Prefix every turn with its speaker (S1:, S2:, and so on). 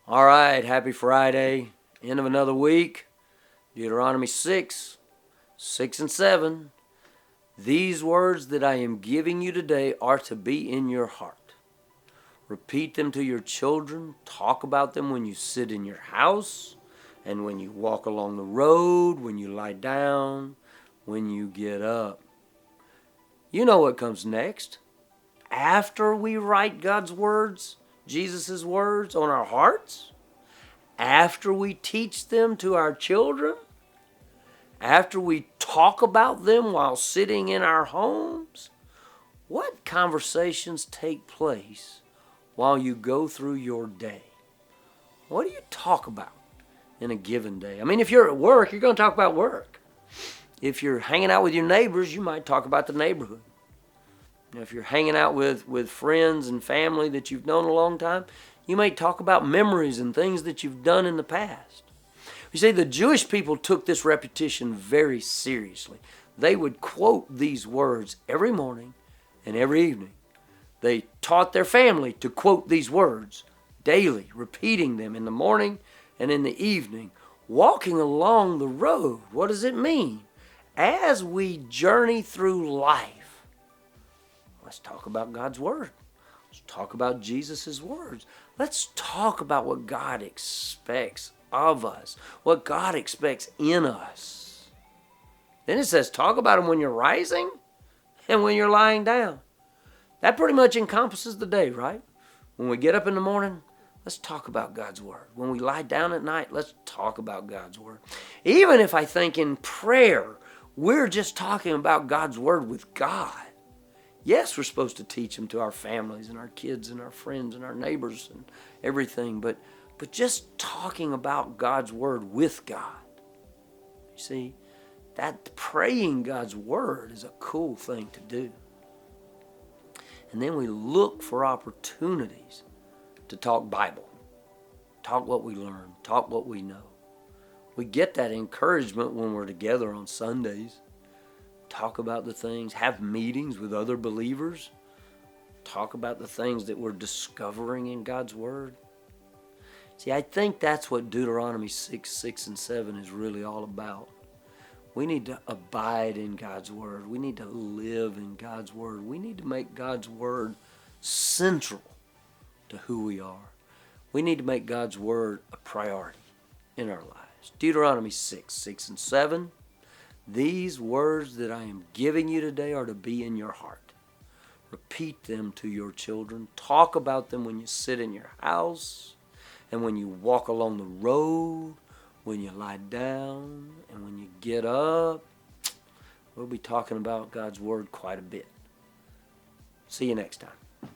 S1: All right, happy Friday. End of another week. Deuteronomy 6, 6 and 7. These words that I am giving you today are to be in your heart. Repeat them to your children. Talk about them when you sit in your house and when you walk along the road, when you lie down, when you get up. You know what comes next. After we write God's words, Jesus' words on our hearts, after we teach them to our children, after we talk about them while sitting in our homes, what conversations take place while you go through your day? What do you talk about in a given day? I mean, if you're at work, you're going to talk about work. If you're hanging out with your neighbors, you might talk about the neighborhood. If you're hanging out with friends and family that you've known a long time, you may talk about memories and things that you've done in the past. You see, the Jewish people took this repetition very seriously. They would quote these words every morning and every evening. They taught their family to quote these words daily, repeating them in the morning and in the evening. Walking along the road, what does it mean? As we journey through life, let's talk about God's Word. Let's talk about Jesus' words. Let's talk about what God expects of us, what God expects in us. Then it says, talk about them when you're rising and when you're lying down. That pretty much encompasses the day, right? When we get up in the morning, let's talk about God's Word. When we lie down at night, let's talk about God's Word. Even if I think in prayer, we're just talking about God's Word with God. Yes, we're supposed to teach them to our families and our kids and our friends and our neighbors and everything, but just talking about God's Word with God. You see, that praying God's Word is a cool thing to do. And then we look for opportunities to talk Bible, talk what we learn, talk what we know. We get that encouragement when we're together on Sundays. Talk about the things, have meetings with other believers, talk about the things that we're discovering in God's Word. See, I think that's what Deuteronomy 6, 6 and 7 is really all about. We need to abide in God's Word. We need to live in God's Word. We need to make God's Word central to who we are. We need to make God's Word a priority in our lives. Deuteronomy 6, 6 and 7. These words that I am giving you today are to be in your heart. Repeat them to your children. Talk about them when you sit in your house and when you walk along the road, when you lie down, and when you get up. We'll be talking about God's Word quite a bit. See you next time.